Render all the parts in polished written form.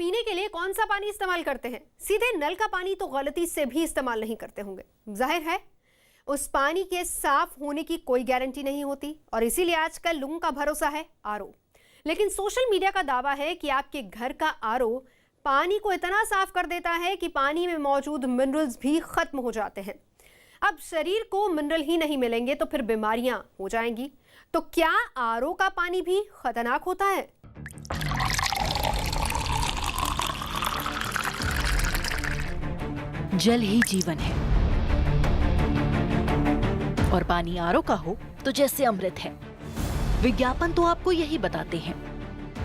पीने के लिए कौन सा पानी इस्तेमाल करते हैं? सीधे नल का पानी तो गलती से भी इस्तेमाल नहीं करते होंगे। जाहिर है उस पानी के साफ होने की कोई गारंटी नहीं होती और इसीलिए आजकल लोगों का भरोसा है आरओ। लेकिन सोशल मीडिया का दावा है कि आपके घर का आरओ पानी को इतना साफ कर देता है कि पानी में मौजूद मिनरल्स भी खत्म हो जाते हैं। अब शरीर को मिनरल ही नहीं मिलेंगे तो फिर बीमारियां हो जाएंगी। तो क्या आरओ का पानी भी खतरनाक होता है? जल ही जीवन है और पानी आरओ का हो तो जैसे अमृत है। विज्ञापन तो आपको यही बताते हैं,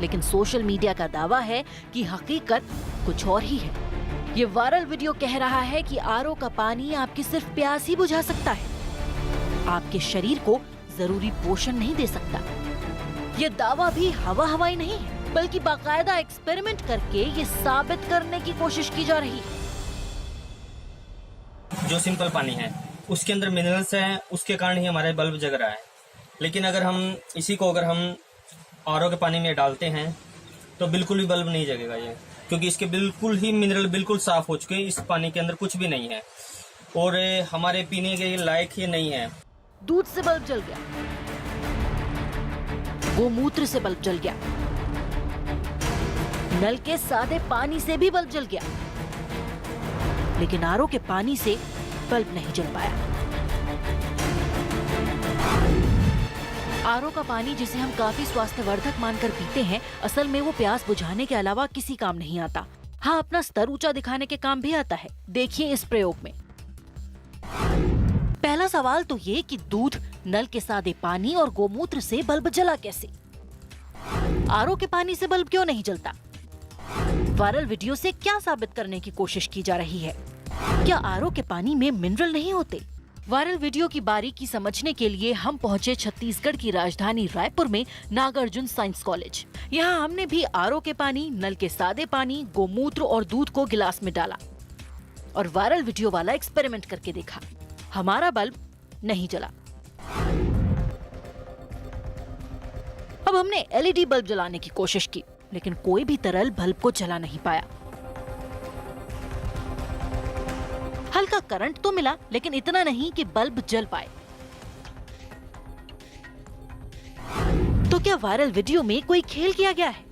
लेकिन सोशल मीडिया का दावा है कि हकीकत कुछ और ही है। ये वायरल वीडियो कह रहा है कि आरओ का पानी आपकी सिर्फ प्यास ही बुझा सकता है, आपके शरीर को जरूरी पोषण नहीं दे सकता। ये दावा भी हवाई नहीं है, बल्कि बाकायदा एक्सपेरिमेंट करके ये साबित करने की कोशिश की जा रही है। जो सिंपल पानी है उसके अंदर मिनरल्स हैं, उसके कारण ही हमारे बल्ब जग रहा है। लेकिन अगर हम इसी को आरओ के पानी में डालते हैं तो बिल्कुल भी बल्ब नहीं जगेगा ये, क्योंकि इसके बिल्कुल ही मिनरल बिल्कुल साफ हो चुके हैं। इस पानी के अंदर कुछ भी नहीं है और हमारे पीने के लायक ही नहीं है। दूध से बल्ब जल गया, गोमूत्र से बल्ब जल गया, नल के सादे पानी से भी बल्ब जल गया, लेकिन आरओ के पानी से बल्ब नहीं जल पाया। आरओ का पानी, जिसे हम काफी स्वास्थ्यवर्धक मानकर पीते हैं, असल में वो प्यास बुझाने के अलावा किसी काम नहीं आता। हाँ, अपना स्तर ऊंचा दिखाने के काम भी आता है। देखिए इस प्रयोग में। पहला सवाल तो ये कि दूध, नल के सादे पानी और गोमूत्र से बल्ब जला कैसे? आरओ के पानी से बल्ब क्यों नहीं जलता? वायरल वीडियो से क्या साबित करने की कोशिश की जा रही है? क्या आरओ के पानी में मिनरल नहीं होते? वायरल वीडियो की बारीकी समझने के लिए हम पहुंचे छत्तीसगढ़ की राजधानी रायपुर में नागार्जुन साइंस कॉलेज। यहाँ हमने भी आरओ के पानी, नल के सादे पानी, गोमूत्र और दूध को गिलास में डाला और वायरल वीडियो वाला एक्सपेरिमेंट करके देखा। हमारा बल्ब नहीं जला। अब हमने एलईडी बल्ब जलाने की कोशिश की, लेकिन कोई भी तरल बल्ब को जला नहीं पाया। हल्का करंट तो मिला, लेकिन इतना नहीं कि बल्ब जल पाए। तो क्या वायरल वीडियो में कोई खेल किया गया है?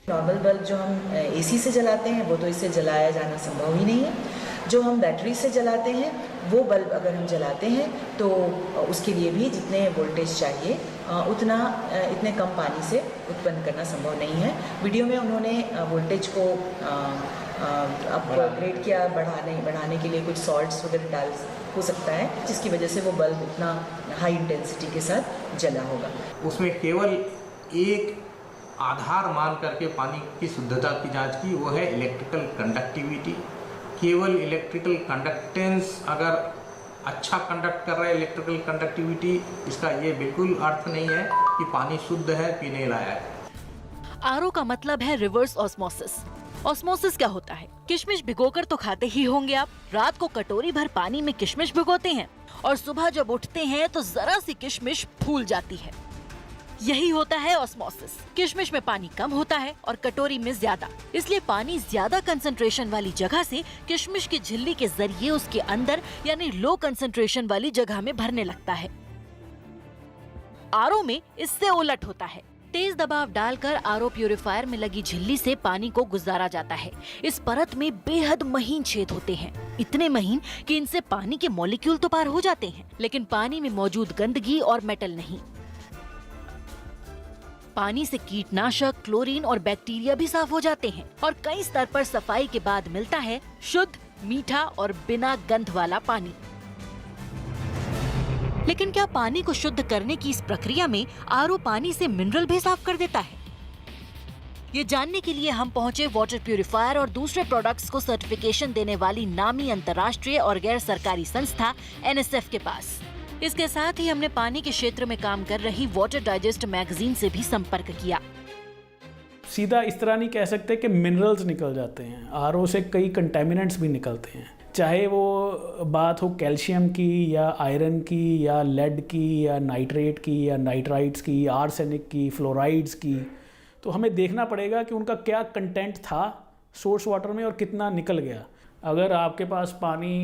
नॉर्मल बल्ब जो हम एसी से जलाते हैं वो तो इससे जलाया जाना संभव ही नहीं है। जो हम बैटरी से जलाते हैं वो बल्ब अगर हम जलाते हैं तो उसके लिए भी जितने वोल्टेज चाहिए उतना इतने कम पानी से उत्पन्न करना संभव नहीं है। वीडियो में उन्होंने वोल्टेज को अपग्रेड किया, बढ़ाने के लिए कुछ सॉल्ट्स वगैरह डाल हो सकता है, जिसकी वजह से वो बल्ब उतना हाई इंटेंसिटी के साथ जला होगा। उसमें केवल एक आधार मान करके पानी की शुद्धता की जांच की, वो है इलेक्ट्रिकल कंडक्टिविटी। केवल इलेक्ट्रिकल कंडक्टेंस अगर अच्छा कंडक्ट कर रहा है, इलेक्ट्रिकल कंडक्टिविटी, इसका ये बिल्कुल अर्थ नहीं है कि पानी शुद्ध है, पीने लायक। आरओ का मतलब है रिवर्स ऑस्मोसिस। ऑस्मोसिस क्या होता है? किशमिश भिगोकर तो खाते ही होंगे आप। रात को कटोरी भर पानी में किशमिश भिगोते हैं और सुबह जब उठते हैं तो जरा सी किशमिश फूल जाती है। यही होता है ऑस्मोसिस। किशमिश में पानी कम होता है और कटोरी में ज्यादा, इसलिए पानी ज्यादा कंसंट्रेशन वाली जगह से किशमिश की झिल्ली के जरिए उसके अंदर यानी लो कंसंट्रेशन वाली जगह में भरने लगता है। आरओ में इससे उलट होता है। तेज दबाव डालकर आरओ प्यूरिफायर में लगी झिल्ली से पानी को गुजारा जाता है। इस परत में बेहद महीन छेद होते हैं, इतने महीन कि इनसे पानी के मॉलिक्यूल तो पार हो जाते हैं, लेकिन पानी में मौजूद गंदगी और मेटल नहीं। पानी से कीटनाशक, क्लोरीन और बैक्टीरिया भी साफ हो जाते हैं और कई स्तर पर सफाई के बाद मिलता है शुद्ध, मीठा और बिना गंध वाला पानी। लेकिन क्या पानी को शुद्ध करने की इस प्रक्रिया में आरओ पानी से मिनरल भी साफ कर देता है? ये जानने के लिए हम पहुंचे वाटर प्यूरिफायर और दूसरे प्रोडक्ट्स को सर्टिफिकेशन देने वाली नामी अंतर्राष्ट्रीय और गैर सरकारी संस्था NSF के पास। इसके साथ ही हमने पानी के क्षेत्र में काम कर रही वाटर डाइजेस्ट मैगजीन से भी संपर्क किया। सीधा इस तरह नहीं कह सकते कि मिनरल्स निकल जाते हैं, आरओ से कई कंटेमिनेंट्स भी निकलते हैं, चाहे वो बात हो कैल्शियम की या आयरन की या लेड की या नाइट्रेट की या नाइट्राइट्स की, आर्सेनिक की, फ्लोराइड्स की। तो हमें देखना पड़ेगा कि उनका क्या कंटेंट था सोर्स वाटर में और कितना निकल गया। अगर आपके पास पानी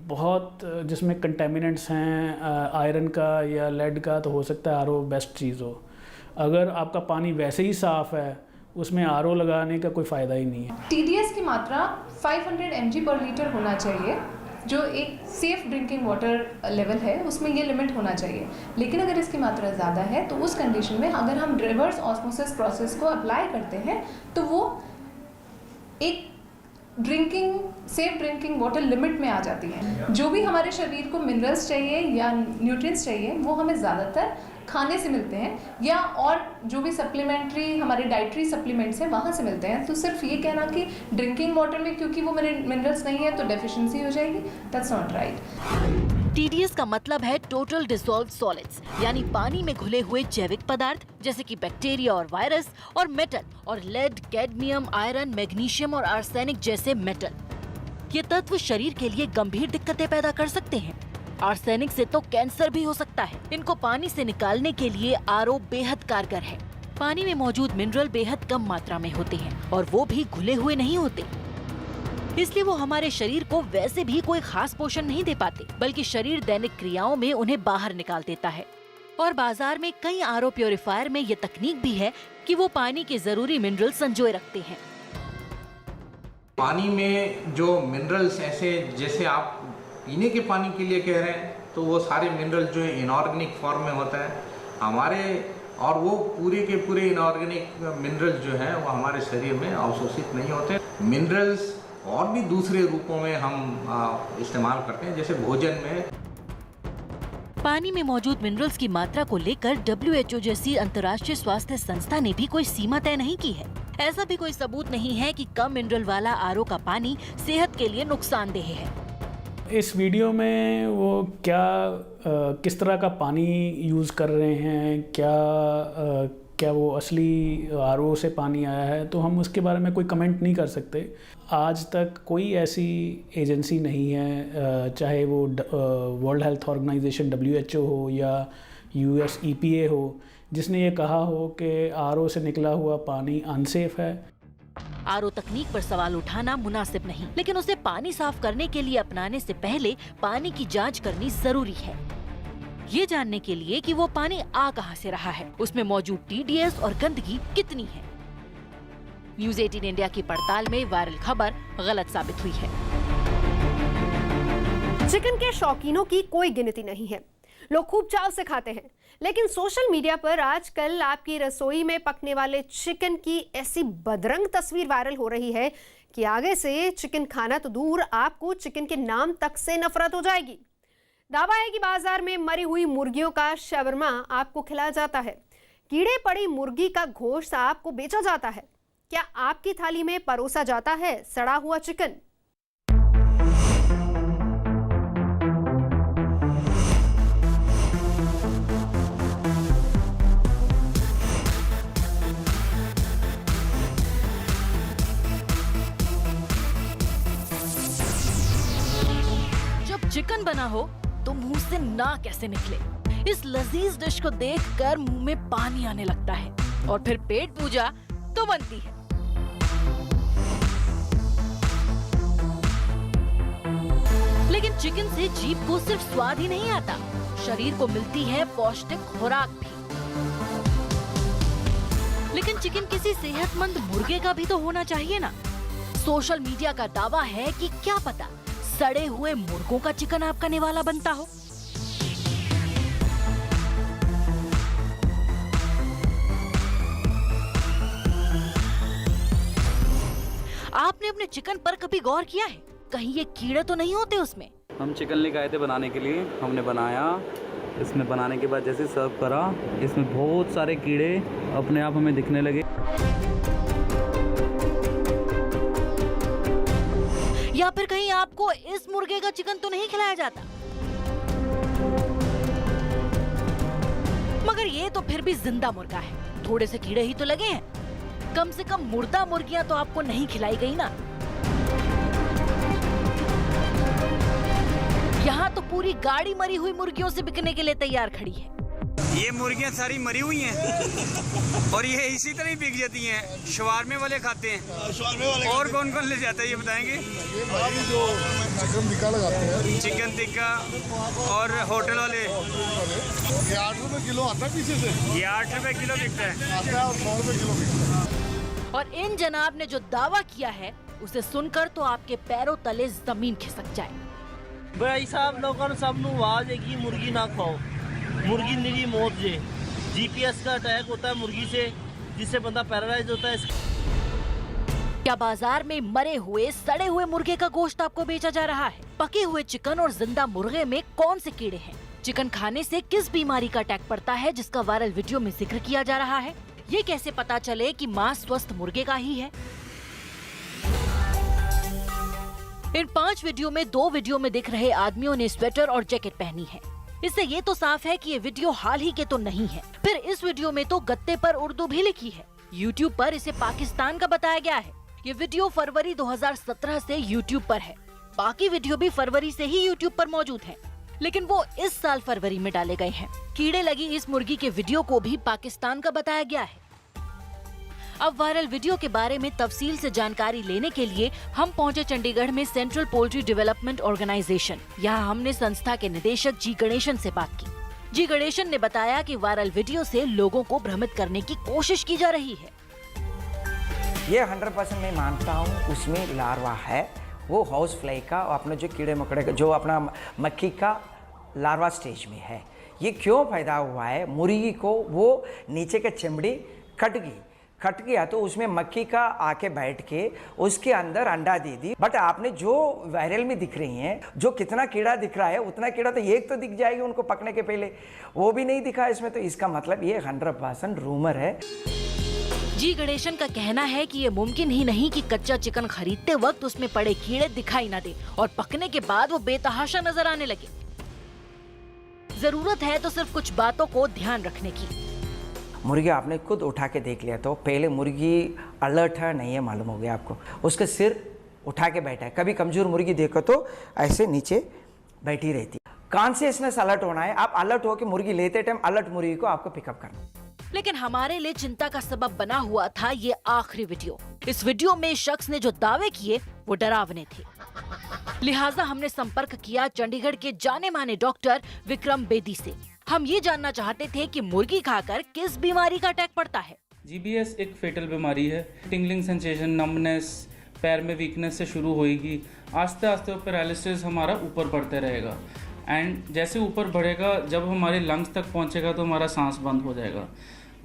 बहुत जिसमें कंटेमिनेंट्स हैं आयरन का या लेड का, तो हो सकता है आरओ बेस्ट चीज़ हो। अगर आपका पानी वैसे ही साफ़ है, उसमें आरओ लगाने का कोई फ़ायदा ही नहीं है। TDS की मात्रा 500 mg पर लीटर होना चाहिए, जो एक सेफ ड्रिंकिंग वाटर लेवल है, उसमें ये लिमिट होना चाहिए। लेकिन अगर इसकी मात्रा ज़्यादा है तो उस कंडीशन में अगर हम रिवर्स ऑस्मोसिस प्रोसेस को अप्लाई करते हैं तो वो एक सेफ ड्रिंकिंग वाटर लिमिट में आ जाती है। जो भी हमारे शरीर को मिनरल्स चाहिए या न्यूट्रिएंट्स चाहिए वो हमें ज़्यादातर खाने से मिलते हैं या और जो भी सप्लीमेंट्री हमारे डाइटरी सप्लीमेंट्स हैं वहाँ से मिलते हैं। तो सिर्फ ये कहना कि ड्रिंकिंग वाटर में क्योंकि वो मिनरल्स नहीं है तो डेफिशिएंसी हो जाएगी, दैट्स नॉट राइट। TDS का मतलब है टोटल डिसॉल्व्ड सॉलिड्स, यानी पानी में घुले हुए जैविक पदार्थ जैसे कि बैक्टीरिया और वायरस, और मेटल और लेड, कैडमियम, आयरन, मैग्नीशियम और आर्सेनिक जैसे मेटल। ये तत्व शरीर के लिए गंभीर दिक्कतें पैदा कर सकते हैं। आर्सेनिक से तो कैंसर भी हो सकता है। इनको पानी से निकालने के लिए आरओ बेहद कारगर है। पानी में मौजूद मिनरल बेहद कम मात्रा में होते हैं और वो भी घुले हुए नहीं होते, इसलिए वो हमारे शरीर को वैसे भी कोई खास पोषण नहीं दे पाते, बल्कि शरीर दैनिक क्रियाओं में उन्हें बाहर निकाल देता है। और बाजार में कई आरओ प्योरीफायर में ये तकनीक भी है कि वो पानी के जरूरी मिनरल संजोए रखते हैं। पानी में जो मिनरल्स ऐसे जैसे आप पीने के पानी के लिए कह रहे हैं, तो वो सारे मिनरल जो है इनऑर्गेनिक फॉर्म में होता है हमारे, और वो पूरे के पूरे इनऑर्गेनिक मिनरल्स जो हैं वो हमारे शरीर में अवशोषित नहीं होते। मिनरल्स और भी दूसरे रूपों में हम इस्तेमाल करते हैं, जैसे भोजन में। पानी में मौजूद मिनरल्स की मात्रा को लेकर WHO जैसी अंतर्राष्ट्रीय स्वास्थ्य संस्था ने भी कोई सीमा तय नहीं की है। ऐसा भी कोई सबूत नहीं है कि कम मिनरल वाला आरओ का पानी सेहत के लिए नुकसानदेह है। इस वीडियो में वो किस तरह का पानी यूज़ कर रहे हैं, क्या वो असली आरओ से पानी आया है, तो हम उसके बारे में कोई कमेंट नहीं कर सकते। आज तक कोई ऐसी एजेंसी नहीं है, चाहे वो वर्ल्ड हेल्थ ऑर्गेनाइजेशन WHO हो या US EPA हो, जिसने ये कहा हो कि आरओ से निकला हुआ पानी अनसेफ है। आरओ तकनीक पर सवाल उठाना मुनासिब नहीं, लेकिन उसे पानी साफ करने के लिए अपनाने से पहले पानी की जांच करनी जरूरी है, ये जानने के लिए कि वो पानी आ कहां से रहा है, उसमें मौजूद TDS और गंदगी कितनी है। न्यूज़ 18 इंडिया की पड़ताल में वायरल खबर गलत साबित हुई है। चिकन के शौकीनों की कोई गिनती नहीं है, लोग खूब चाव से खाते हैं, लेकिन सोशल मीडिया पर आजकल आपकी रसोई में पकने वाले चिकन की ऐसी बदरंग तस्वीर वायरल हो रही है कि आगे से चिकन खाना तो दूर, आपको चिकन के नाम तक से नफरत हो जाएगी। दावा है कि बाजार में मरी हुई मुर्गियों का शवरमा आपको खिलाया जाता है, कीड़े पड़ी मुर्गी का गोश्त आपको बेचा जाता है। क्या आपकी थाली में परोसा जाता है सड़ा हुआ चिकन? जब चिकन बना हो तो मुंह से ना कैसे निकले। इस लजीज डिश को देखकर मुंह में पानी आने लगता है, और फिर पेट पूजा तो बनती है। लेकिन चिकन से जीभ को सिर्फ स्वाद ही नहीं आता, शरीर को मिलती है पौष्टिक खुराक भी। लेकिन चिकन किसी सेहतमंद मुर्गे का भी तो होना चाहिए ना। सोशल मीडिया का दावा है कि क्या पता सड़े हुए मुर्गों का चिकन आपका निवाला बनता हो। आपने अपने चिकन पर कभी गौर किया है, कहीं ये कीड़े तो नहीं होते उसमें? हम चिकन लेके आए थे बनाने के लिए, हमने बनाया, इसमें बनाने के बाद जैसे सर्व करा, इसमें बहुत सारे कीड़े अपने आप हमें दिखने लगे। या फिर कहीं आपको इस मुर्गे का चिकन तो नहीं खिलाया जाता? मगर ये तो फिर भी जिंदा मुर्गा है, थोड़े से कीड़े ही तो लगे हैं। कम से कम मुर्दा मुर्गियां तो आपको नहीं खिलाई गई ना। यहाँ तो पूरी गाड़ी मरी हुई मुर्गियों से बिकने के लिए तैयार खड़ी है। ये मुर्गियाँ सारी मरी हुई हैं और ये इसी तरह ही बिक जाती हैं। शवारमे वाले खाते हैं। और कौन कौन ले जाता है ये बताएंगे? ये भाई जो चिकन टिक्का लगाते हैं, चिकन टिक्का और होटल वाले। ये 8 रुपए किलो आता है पीछे से। ये 8 रुपए किलो बिकता है। आता है और 100 रुपए किलो बिकता है। और इन जनाब ने जो दावा किया है उसे सुनकर तो आपके पैरों तले जमीन खिसक जाए। भाई साहब लोगों ने सब आवाज है कि मुर्गी ना खाओ, मुर्गी निरी मौत जे। जीपीएस का अटैक होता है मुर्गी से, जिससे बंदा पैरालाइज होता है। क्या बाजार में मरे हुए सड़े हुए मुर्गे का गोश्त आपको बेचा जा रहा है? पके हुए चिकन और जिंदा मुर्गे में कौन से कीड़े हैं? चिकन खाने से किस बीमारी का अटैक पड़ता है जिसका वायरल वीडियो में जिक्र किया जा रहा है? ये कैसे पता चले कि मांस स्वस्थ मुर्गे का ही है? इन 5 वीडियो में 2 वीडियो में दिख रहे आदमियों ने स्वेटर और जैकेट पहनी है। इससे ये तो साफ है कि ये वीडियो हाल ही के तो नहीं है। फिर इस वीडियो में तो गत्ते पर उर्दू भी लिखी है। YouTube पर इसे पाकिस्तान का बताया गया है। ये वीडियो फरवरी 2017 से YouTube पर है। बाकी वीडियो भी फरवरी से ही YouTube पर मौजूद है, लेकिन वो इस साल फरवरी में डाले गए हैं। कीड़े लगी इस मुर्गी के वीडियो को भी पाकिस्तान का बताया गया है। अब वायरल वीडियो के बारे में तफसील से जानकारी लेने के लिए हम पहुंचे चंडीगढ़ में सेंट्रल पोल्ट्री डेवलपमेंट ऑर्गेनाइजेशन। यहाँ हमने संस्था के निदेशक जी गणेशन से बात की। जी गणेशन ने बताया कि वायरल वीडियो से लोगों को भ्रमित करने की कोशिश की जा रही है। ये 100% मैं मानता हूँ, उसमें लार्वा है, वो हाउस फ्लाई का, अपना जो कीड़े मकोड़े का, जो अपना मक्खी का लार्वा स्टेज में है। ये क्यों पैदा हुआ है? मुर्गी को वो नीचे का चमड़ी कट गया तो उसमें मक्खी का आके बैठ के उसके अंदर अंडा दे दी। बट आपने जो वायरल में दिख रही हैं, जो कितना कीड़ा दिख रहा है उतना कीड़ा तो एक तो दिख जाएगी उनको पकने के पहले, वो भी नहीं दिखा इसमें। तो इसका मतलब ये 100% रूमर है। जी गणेशन का कहना है कि ये मुमकिन ही नहीं कि कच्चा चिकन खरीदते वक्त उसमें पड़े कीड़े दिखाई न दे और पकने के बाद वो बेतहाशा नजर आने लगे। जरूरत है तो सिर्फ कुछ बातों को ध्यान रखने की। मुर्गी आपने खुद उठा के देख लिया तो पहले मुर्गी अलर्ट है नहीं है मालूम हो गया आपको। उसका सिर उठा के बैठा है। कभी कमजोर मुर्गी देखो तो ऐसे नीचे बैठी रहती। कॉन्शियसनेस अलर्ट होना है। आप अलर्ट हो के मुर्गी लेते टाइम अलर्ट मुर्गी को आपको पिकअप करना। लेकिन हमारे लिए चिंता का सबब बना हुआ था ये आखिरी वीडियो। इस वीडियो में शख्स ने जो दावे किए वो डरावने थे। लिहाजा हमने संपर्क किया चंडीगढ़ के जाने माने डॉक्टर विक्रम बेदी से। हम ये जानना चाहते थे कि मुर्गी खाकर किस बीमारी का अटैक पड़ता है। जीबीएस एक फेटल बीमारी है। टिंगलिंग सेंसेशन, नमनेस, पैर में वीकनेस से शुरू होएगी। आस्ते आस्ते पैरालिसिस हमारा ऊपर बढ़ते रहेगा एंड जैसे ऊपर बढ़ेगा जब हमारे लंग्स तक पहुंचेगा तो हमारा सांस बंद हो जाएगा।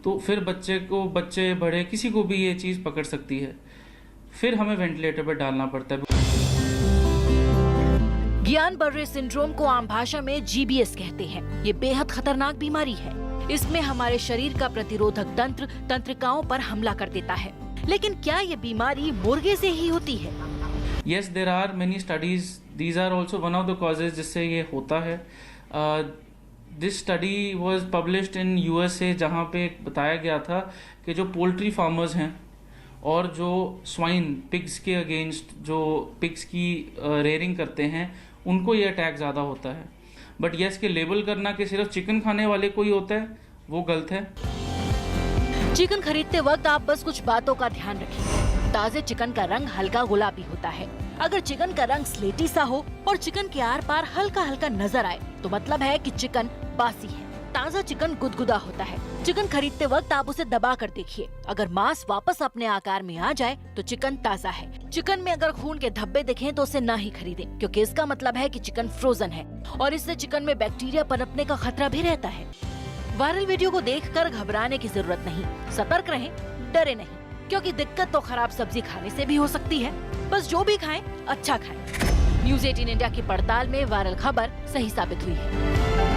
तो फिर बच्चे बड़े किसी को भी ये चीज़ पकड़ सकती है। फिर हमें वेंटिलेटर पर डालना पड़ता है। गियान-बर्रे सिंड्रोम को आम भाषा में जीबीएस कहते हैं। ये बेहद खतरनाक बीमारी है। इसमें हमारे शरीर का प्रतिरोधक तंत्र तंत्रिकाओं पर हमला कर देता है। लेकिन क्या ये बीमारी मुर्गे से ही होती है? Yes, there are many studies. These are also one of the causes जिससे ये होता है। This study was published in USA जहाँ पे बताया गया था कि जो पोल्ट्री फार्मर्स हैं और जो स्वाइन पिग्स के अगेंस्ट जो पिग्स की रेयरिंग करते हैं उनको ये अटैक ज़्यादा होता है। बट ये इसके लेबल करना कि सिर्फ चिकन खाने वाले को ही होता है वो गलत है। चिकन खरीदते वक्त आप बस कुछ बातों का ध्यान रखें। ताजे चिकन का रंग हल्का गुलाबी होता है। अगर चिकन का रंग स्लेटी सा हो और चिकन के आर पार हल्का हल्का नजर आए तो मतलब है कि चिकन बासी है। ताजा चिकन गुदगुदा होता है। चिकन खरीदते वक्त आप उसे दबा कर देखिए। अगर मांस वापस अपने आकार में आ जाए तो चिकन ताजा है। चिकन में अगर खून के धब्बे दिखें तो उसे ना ही खरीदें, क्योंकि इसका मतलब है कि चिकन फ्रोजन है और इससे चिकन में बैक्टीरिया पनपने का खतरा भी रहता है। वायरल वीडियो को देखकर घबराने की जरूरत नहीं। सतर्क रहें, डरे नहीं, क्योंकि दिक्कत तो खराब सब्जी खाने से भी हो सकती है। बस जो भी खाएं अच्छा खाएं। न्यूज़ 18 इंडिया की पड़ताल में वायरल खबर सही साबित हुई है।